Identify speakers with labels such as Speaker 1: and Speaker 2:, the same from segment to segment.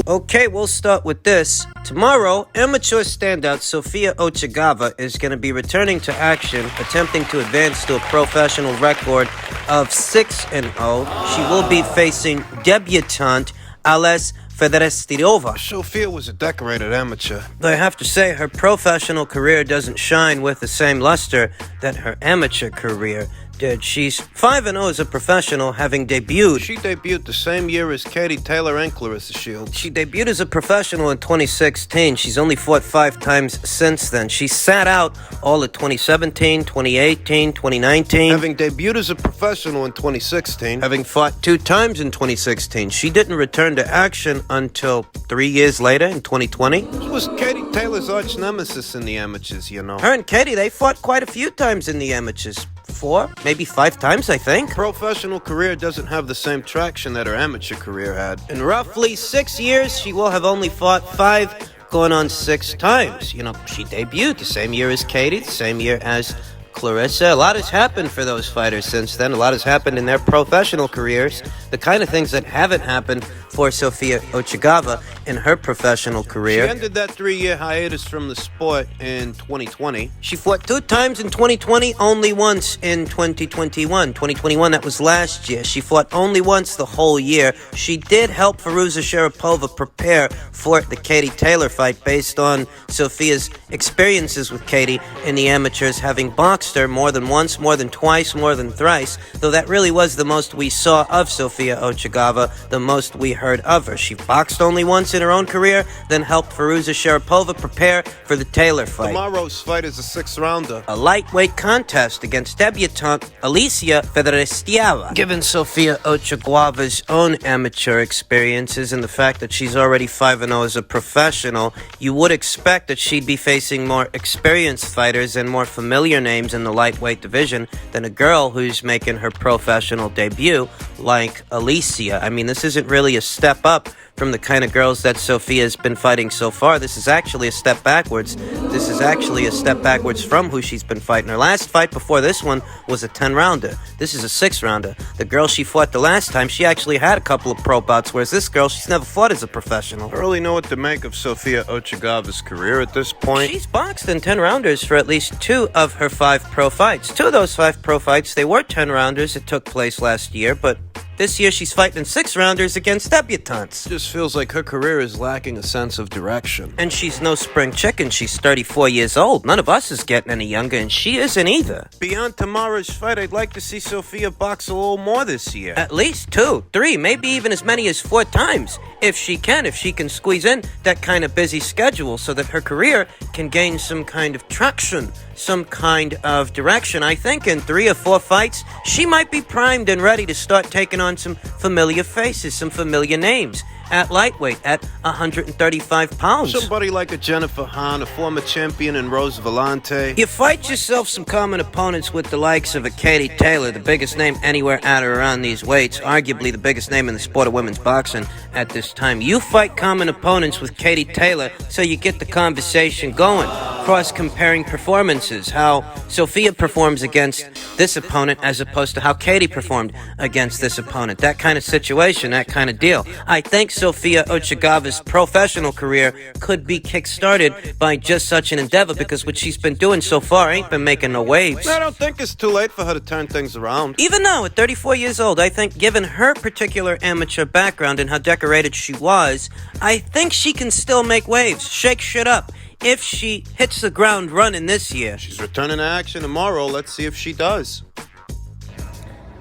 Speaker 1: Okay, we'll start with this. Tomorrow, amateur standout Sophia Ochigava is going to be returning to action, attempting to advance to a professional record of 6-0. She will be facing debutante Ales Fedarystava.
Speaker 2: Sophia was a decorated amateur.
Speaker 1: Though I have to say, her professional career doesn't shine with the same luster that her amateur career did. She's 5-0 as a professional, having debuted.
Speaker 2: She debuted the same year as Katie Taylor and Clarissa Shields.
Speaker 1: She debuted as a professional in 2016. She's only fought 5 times since then. She sat out all of 2017, 2018, 2019.
Speaker 2: Having debuted as a professional in 2016.
Speaker 1: Having fought 2 times in 2016. She didn't return to action until 3 years later in 2020.
Speaker 2: This was Katie Taylor's arch nemesis in the amateurs, you know.
Speaker 1: Her and Katie, they fought quite a few times in the amateurs. 4, maybe 5 times, I think.
Speaker 2: Professional career doesn't have the same traction that her amateur career had.
Speaker 1: In roughly 6 years, she will have only fought 5, going on 6 times. You know, she debuted the same year as Katie, the same year as Clarissa. A lot has happened for those fighters since then. A lot has happened in their professional careers. The kind of things that haven't happened for Sophia Ochigava in her professional career.
Speaker 2: She ended that 3-year hiatus from the sport in 2020.
Speaker 1: She fought 2 times in 2020, only once in 2021. 2021, that was last year. She fought only once the whole year. She did help Firuza Sharapova prepare for the Katie Taylor fight based on Sophia's experiences with Katie in the amateurs, having boxed her more than once, more than twice, more than thrice, though that really was the most we saw of Sophia Ochigava, the most we heard of her. She boxed only once in her own career, then helped Firuza Sharapova prepare for the Taylor fight.
Speaker 2: Tomorrow's fight is a 6-rounder.
Speaker 1: A lightweight contest against debutante Alicia Fedarystava. Given Sophia Ochigava's own amateur experiences and the fact that she's already 5-0 as a professional, you would expect that she'd be facing more experienced fighters and more familiar names in the lightweight division than a girl who's making her professional debut like Alicia. I mean, this isn't really a step up from the kind of girls that Sophia's been fighting so far. This is actually a step backwards. This is actually a step backwards from who she's been fighting. Her last fight before this one was a 10-rounder. This is a 6-rounder. The girl she fought the last time, she actually had a couple of pro bouts, whereas this girl, she's never fought as a professional.
Speaker 2: I don't really know what to make of Sophia Ochigava's career at this point.
Speaker 1: She's boxed in 10-rounders for at least 2 of her 5 pro fights. 2 of those 5 pro fights, they were 10-rounders. It took place last year, but this year she's fighting in 6-rounders against debutantes.
Speaker 2: It just feels like her career is lacking a sense of direction.
Speaker 1: And she's no spring chicken. She's 34 years old. None of us is getting any younger, and she isn't either.
Speaker 2: Beyond tomorrow's fight, I'd like to see Sophia box a little more this year.
Speaker 1: At least 2, 3, maybe even as many as 4 times. If she can squeeze in that kind of busy schedule so that her career can gain some kind of traction, some kind of direction. I think in 3 or 4 fights, she might be primed and ready to start taking on some familiar faces, some familiar names at lightweight, at 135 pounds.
Speaker 2: Somebody like a Jennifer Hahn, a former champion in Rose Vellante.
Speaker 1: You fight yourself some common opponents with the likes of a Katie Taylor, the biggest name anywhere at or around these weights, arguably the biggest name in the sport of women's boxing at this time. You fight common opponents with Katie Taylor so you get the conversation going. Cross-comparing performances, how Sophia performs against this opponent as opposed to how Katie performed against this opponent. That kind of situation, that kind of deal. I think Sophia Ochigava's professional career could be kick-started by just such an endeavor, because what she's been doing so far ain't been making no waves.
Speaker 2: I don't think it's too late for her to turn things around.
Speaker 1: Even now, at 34 years old, I think given her particular amateur background and how decorated she was, I think she can still make waves, shake shit up, if she hits the ground running this year.
Speaker 2: She's returning to action tomorrow. Let's see if she does.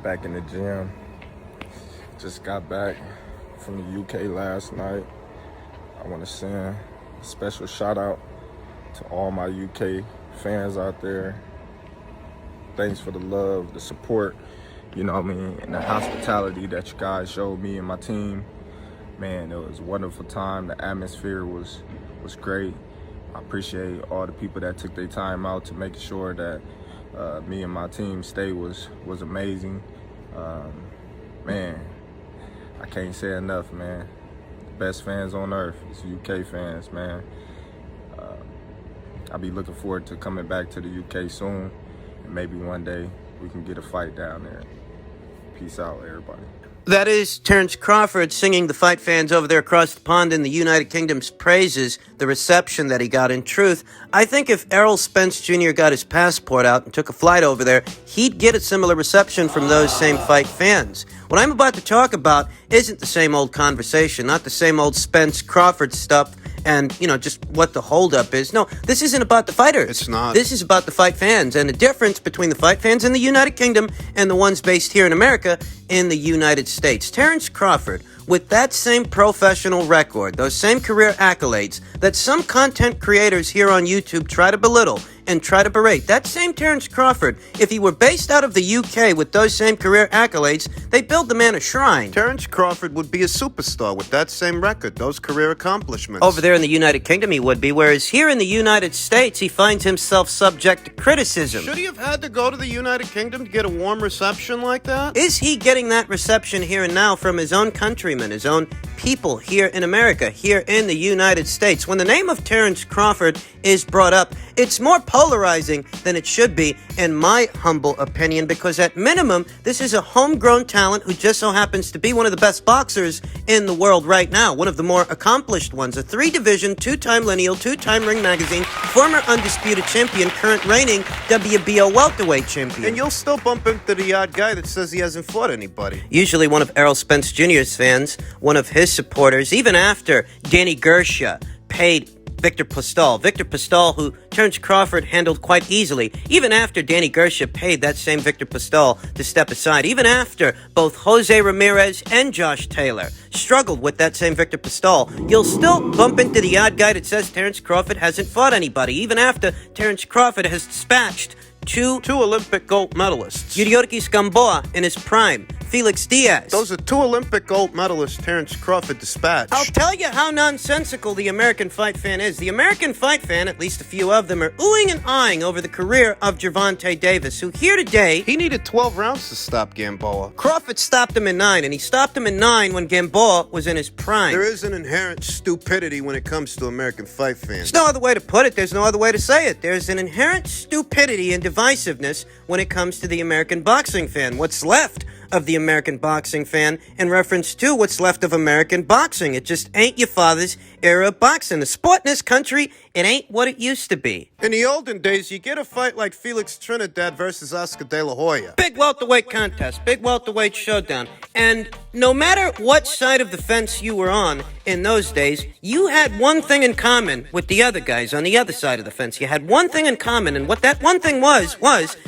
Speaker 3: Back in the gym. Just got back from the UK last night. I want to send a special shout out to all my UK fans out there. Thanks for the love, the support, you know what I mean, and the hospitality that you guys showed me and my team. man, it was a wonderful time. The atmosphere was great. I appreciate all the people that took their time out to make sure that me and my team stay was amazing. Man, I can't say enough, man. The best fans on earth is UK fans, man. I'll be looking forward to coming back to the UK soon, and maybe one day we can get a fight down there. Peace out, everybody.
Speaker 1: That is Terrence Crawford singing the fight fans over there across the pond in the United Kingdom's praises, the reception that he got. In truth, I think if Errol Spence Jr. got his passport out and took a flight over there, he'd get a similar reception from those same fight fans. What I'm about to talk about isn't the same old conversation, not the same old Spence Crawford stuff and, just what the holdup is. No, this isn't about the fighters.
Speaker 2: It's not.
Speaker 1: This is about the fight fans, and the difference between the fight fans in the United Kingdom and the ones based here in America in the United States. Terrence Crawford, with that same professional record, those same career accolades that some content creators here on YouTube try to belittle and try to berate, that same Terrence Crawford, if he were based out of the UK with those same career accolades, they'd build the man a shrine.
Speaker 2: Terrence Crawford would be a superstar with that same record, those career accomplishments.
Speaker 1: Over there in the United Kingdom he would be, whereas here in the United States he finds himself subject to criticism.
Speaker 2: Should he have had to go to the United Kingdom to get a warm reception like that?
Speaker 1: Is he getting that reception here and now from his own countrymen, his own people here in America, here in the United States? When the name of Terrence Crawford is brought up, it's more polarizing than it should be, in my humble opinion, because at minimum, this is a homegrown talent who just so happens to be one of the best boxers in the world right now, one of the more accomplished ones, a 3-division, 2-time lineal, 2-time Ring Magazine, former undisputed champion, current reigning WBO welterweight champion.
Speaker 2: And you'll still bump into the odd guy that says he hasn't fought anybody.
Speaker 1: Usually one of Errol Spence Jr.'s fans, one of his supporters, even after Danny Gersha paid Victor Postol, who Terrence Crawford handled quite easily, even after Danny Gersha paid that same Victor Postol to step aside, even after both Jose Ramirez and Josh Taylor struggled with that same Victor Postol, you'll still bump into the odd guy that says Terrence Crawford hasn't fought anybody, even after Terrence Crawford has dispatched two
Speaker 2: Olympic gold medalists.
Speaker 1: Yuriorkis Gamboa in his prime, Felix Diaz.
Speaker 2: Those are 2 Olympic gold medalists Terrence Crawford dispatched.
Speaker 1: I'll tell you how nonsensical the American fight fan is. The American fight fan, at least a few of them, are oohing and eyeing over the career of Gervonta Davis, who here today...
Speaker 2: He needed 12 rounds to stop Gamboa.
Speaker 1: Crawford stopped him in 9, and he stopped him in 9 when Gamboa was in his prime.
Speaker 2: There is an inherent stupidity when it comes to American fight fans.
Speaker 1: There's no other way to put it. There's no other way to say it. There's an inherent stupidity and divisiveness when it comes to the American boxing fan. What's left of the American boxing fan in reference to what's left of American boxing. It just ain't your father's era of boxing. The sport in this country, it ain't what it used to be.
Speaker 2: In the olden days, you get a fight like Felix Trinidad versus Oscar De La Hoya.
Speaker 1: Big welterweight contest, big welterweight showdown. And no matter what side of the fence you were on in those days, you had one thing in common with the other guys on the other side of the fence. You had one thing in common, and what that one thing was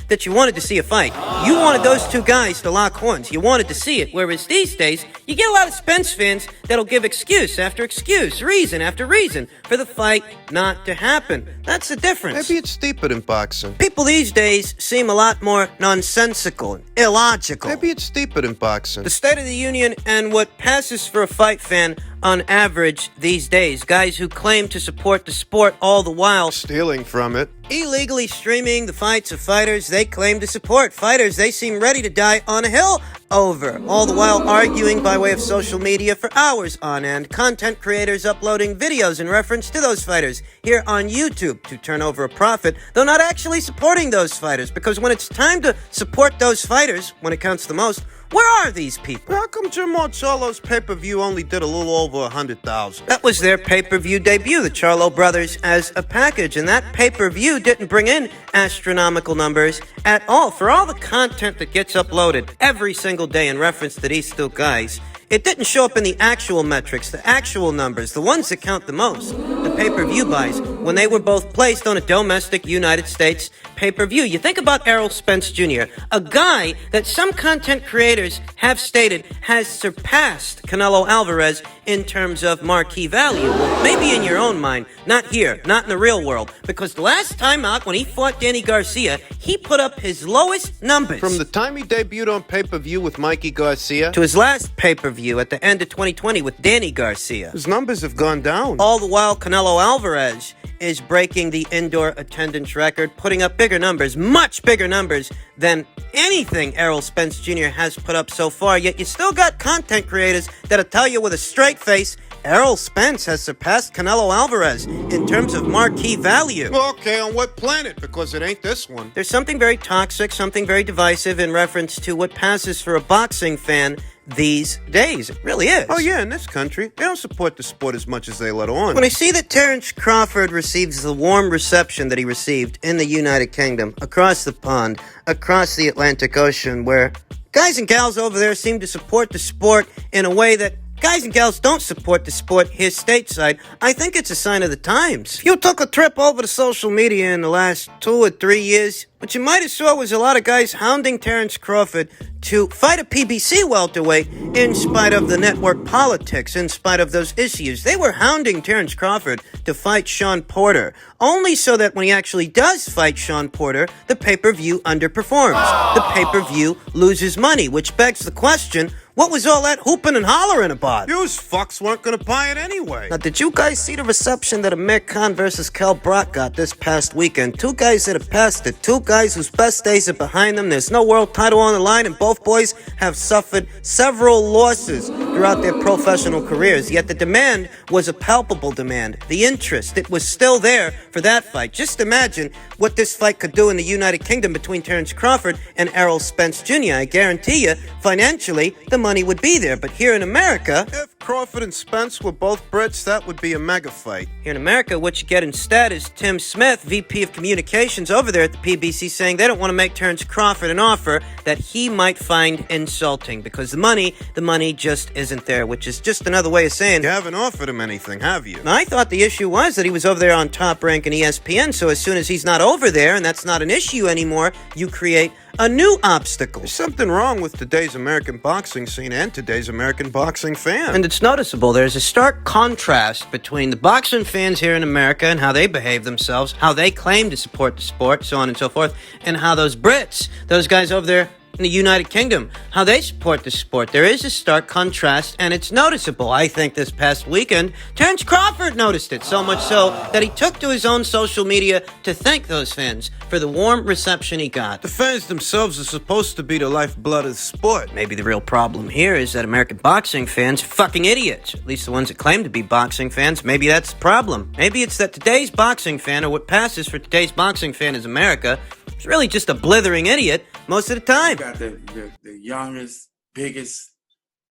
Speaker 1: that you wanted to see a fight. You wanted those two guys to lock horns. You wanted to see it. Whereas these days, you get a lot of Spence fans that'll give excuse after excuse, reason after reason for the fight not to happen. That's the difference.
Speaker 2: Maybe it's deeper than boxing.
Speaker 1: People these days seem a lot more nonsensical and illogical.
Speaker 2: Maybe it's deeper than boxing.
Speaker 1: The State of the Union and what passes for a fight fan on average these days. Guys who claim to support the sport all the while
Speaker 2: stealing from it.
Speaker 1: Illegally streaming the fights of fighters they claim to support. Fighters they seem ready to die on a hill over. All the while arguing by way of social media for hours on end. Content creators uploading videos in reference to those fighters here on YouTube to turn over a profit, though not actually supporting those fighters. Because when it's time to support those fighters, when it counts the most, where are these people?
Speaker 2: How come Jim Marcello's pay-per-view only did a little over 100,000?
Speaker 1: That was their pay-per-view debut, the Charlo brothers as a package, and that pay-per-view didn't bring in astronomical numbers at all. For all the content that gets uploaded every single day in reference to these two guys, it didn't show up in the actual metrics, the actual numbers, the ones that count the most, the pay-per-view buys, when they were both placed on a domestic United States pay-per-view. You think about Errol Spence Jr., a guy that some content creators have stated has surpassed Canelo Alvarez in terms of marquee value. Well, maybe in your own mind, not here, not in the real world, because the last time out when he fought Danny Garcia, he put up his lowest numbers.
Speaker 2: From the time he debuted on pay-per-view with Mikey Garcia
Speaker 1: to his last pay-per-view at the end of 2020 with Danny Garcia,
Speaker 2: his numbers have gone down.
Speaker 1: All the while, Canelo Alvarez is breaking the indoor attendance record, putting up bigger numbers, much bigger numbers than anything Errol Spence Jr. has put up so far. Yet you still got content creators that'll tell you with a straight face, Errol Spence has surpassed Canelo Alvarez in terms of marquee value.
Speaker 2: Okay, on what planet? Because it ain't this one.
Speaker 1: There's something very toxic, something very divisive in reference to what passes for a boxing fan these days. It really is.
Speaker 2: Oh yeah, in this country, they don't support the sport as much as they let on.
Speaker 1: When I see that Terence Crawford receives the warm reception that he received in the United Kingdom, across the pond, across the Atlantic Ocean, where guys and gals over there seem to support the sport in a way that guys and gals don't support the sport here stateside, I think it's a sign of the times. If you took a trip over to social media in the last 2 or 3 years, what you might have saw was a lot of guys hounding Terence Crawford to fight a PBC welterweight in spite of the network politics, in spite of those issues. They were hounding Terence Crawford to fight Sean Porter, only so that when he actually does fight Sean Porter, the pay-per-view underperforms. The pay-per-view loses money, which begs the question, what was all that hooping and hollering about?
Speaker 2: Yous fucks weren't gonna buy it anyway.
Speaker 1: Now, did you guys see the reception that Amir Khan versus Kell Brock got this past weekend? Two guys that have passed it. Two guys whose best days are behind them. There's no world title on the line, and both boys have suffered several losses throughout their professional careers. Yet the demand was a palpable demand. The interest, it was still there for that fight. Just imagine what this fight could do in the United Kingdom between Terence Crawford and Errol Spence Jr. I guarantee you, financially, the money would be there. But here in America,
Speaker 2: if Crawford and Spence were both Brits, that would be a mega fight.
Speaker 1: Here in America, what you get instead is Tim Smith, VP of Communications over there at the PBC, saying they don't want to make Terence Crawford an offer that he might find insulting because the money just isn't there, which is just another way of saying
Speaker 2: you haven't offered him anything, have you?
Speaker 1: Now, I thought the issue was that he was over there on Top Rank and ESPN, so as soon as he's not over there and that's not an issue anymore, you create a new obstacle.
Speaker 2: There's something wrong with today's American boxing scene and today's American boxing fan.
Speaker 1: And it's noticeable. There's a stark contrast between the boxing fans here in America and how they behave themselves, how they claim to support the sport, so on and so forth, and how those Brits, those guys over there in the United Kingdom, how they support the sport. There is a stark contrast, and it's noticeable. I think this past weekend, Terence Crawford noticed it, so much so that he took to his own social media to thank those fans for the warm reception he got.
Speaker 2: The fans themselves are supposed to be the lifeblood of the sport.
Speaker 1: Maybe the real problem here is that American boxing fans are fucking idiots. At least the ones that claim to be boxing fans. Maybe that's the problem. Maybe it's that today's boxing fan, or what passes for today's boxing fan is America, is really just a blithering idiot most of the time.
Speaker 4: You got the youngest, biggest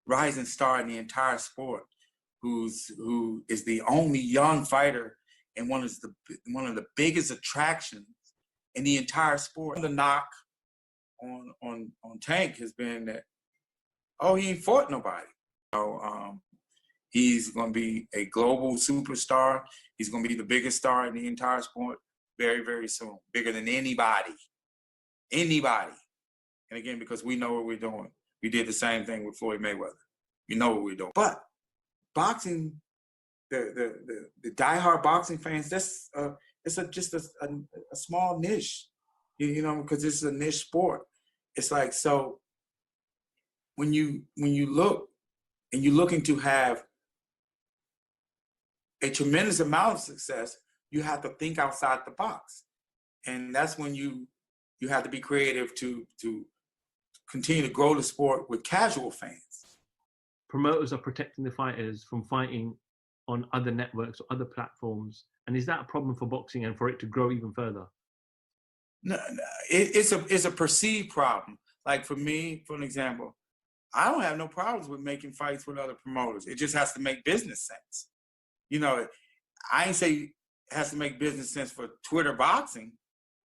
Speaker 4: rising star in the entire sport, who is the only young fighter and one of the biggest attractions in the entire sport. The knock on Tank has been that, oh, he ain't fought nobody. So he's going to be a global superstar. He's going to be the biggest star in the entire sport very, very soon, bigger than anybody. And again, because we know what we're doing. We did the same thing with Floyd Mayweather. You know what we're doing. But boxing, the diehard boxing fans, that's just a small niche, you know, because it's a niche sport. It's like, so when you look and you're looking to have a tremendous amount of success, you have to think outside the box. And that's when you have to be creative to continue to grow the sport with casual fans.
Speaker 5: Promoters are protecting the fighters from fighting on other networks or other platforms. And is that a problem for boxing and for it to grow even further?
Speaker 4: No, it's a perceived problem. Like for me, for an example, I don't have no problems with making fights with other promoters. It just has to make business sense. You know, I ain't say it has to make business sense for Twitter boxing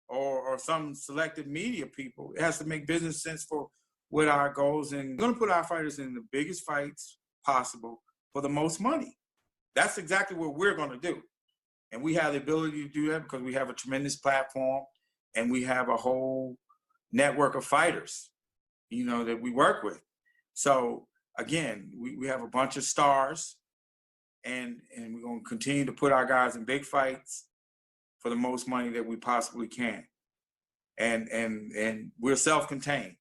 Speaker 4: or some selected media people. It has to make business sense for what our goals, and we're going to put our fighters in the biggest fights possible for the most money. That's exactly what we're going to do. And we have the ability to do that because we have a tremendous platform and we have a whole network of fighters, you know, that we work with. So again, we have a bunch of stars, and we're going to continue to put our guys in big fights for the most money that we possibly can. And we're self-contained.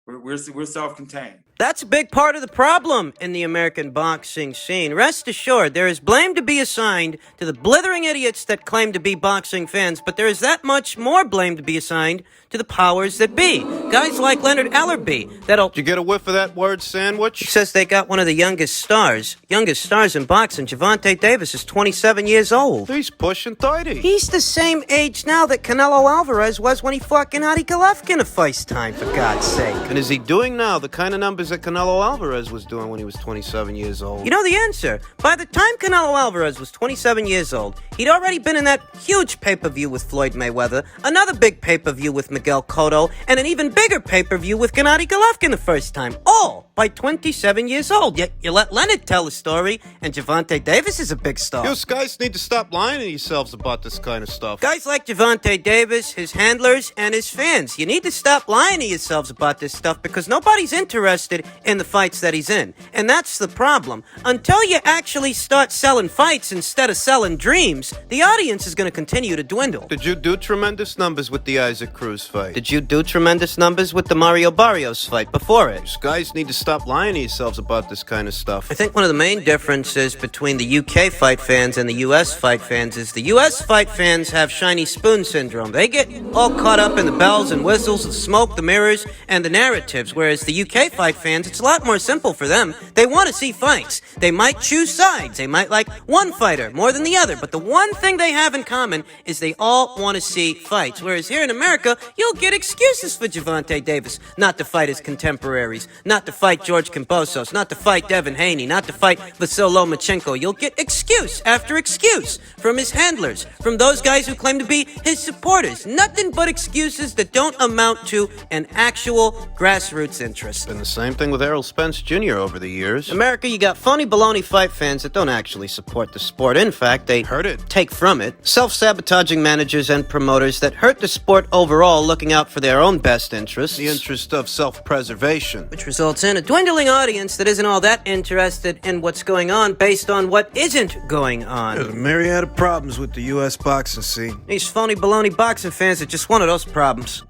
Speaker 4: We're self-contained.
Speaker 1: That's a big part of the problem in the American boxing scene. Rest assured, there is blame to be assigned to the blithering idiots that claim to be boxing fans, but there is that much more blame to be assigned to the powers that be. Guys like Leonard Ellerby,
Speaker 2: Did you get a whiff of that word sandwich?
Speaker 1: says they got one of the youngest stars in boxing. Gervonta Davis is 27 years old.
Speaker 2: He's pushing 30.
Speaker 1: He's the same age now that Canelo Alvarez was when he fought Gennady Golovkin the first time, for God's sake.
Speaker 2: And is he doing now the kind of numbers that Canelo Alvarez was doing when he was 27 years old?
Speaker 1: You know the answer. By the time Canelo Alvarez was 27 years old, he'd already been in that huge pay-per-view with Floyd Mayweather, another big pay-per-view with Miguel Cotto, and an even bigger pay-per-view with Gennady Golovkin the first time. All by 27 years old. Yet you let Leonard tell the story, and Gervonta Davis is a big star.
Speaker 2: You guys need to stop lying to yourselves about this kind of stuff.
Speaker 1: Guys like Gervonta Davis, his handlers, and his fans, you need to stop lying to yourselves about this stuff because nobody's interested in the fights that he's in. And that's the problem. Until you actually start selling fights instead of selling dreams, the audience is going to continue to dwindle.
Speaker 2: Did you do tremendous numbers with the Isaac Cruz fight?
Speaker 1: Did you do tremendous numbers with the Mario Barrios fight before it?
Speaker 2: You guys need to stop lying to yourselves about this kind of stuff.
Speaker 1: I think one of the main differences between the UK fight fans and the US fight fans is the US fight fans have shiny spoon syndrome. They get all caught up in the bells and whistles, the smoke, the mirrors, and the narratives, whereas the UK fight fans, it's a lot more simple for them. They want to see fights. They might choose sides. They might like one fighter more than the other, but the one thing they have in common is they all want to see fights. Whereas here in America, you'll get excuses for Gervonta Davis not to fight his contemporaries, not to fight George Kambosos, not to fight Devin Haney, not to fight Vasyl Lomachenko. You'll get excuse after excuse from his handlers, from those guys who claim to be his supporters. Nothing but excuses that don't amount to an actual grassroots interest.
Speaker 2: Been the same thing with Errol Spence Jr. over the years.
Speaker 1: America, you got phony baloney fight fans that don't actually support the sport. In fact, they
Speaker 2: Hurt it.
Speaker 1: take from it. Self-sabotaging managers and promoters that hurt the sport overall, looking out for their own best interests.
Speaker 2: The interest of self-preservation.
Speaker 1: Which results in a dwindling audience that isn't all that interested in what's going on based on what isn't going on.
Speaker 6: There's a myriad of problems with the U.S. boxing scene.
Speaker 1: These phony baloney boxing fans are just one of those problems.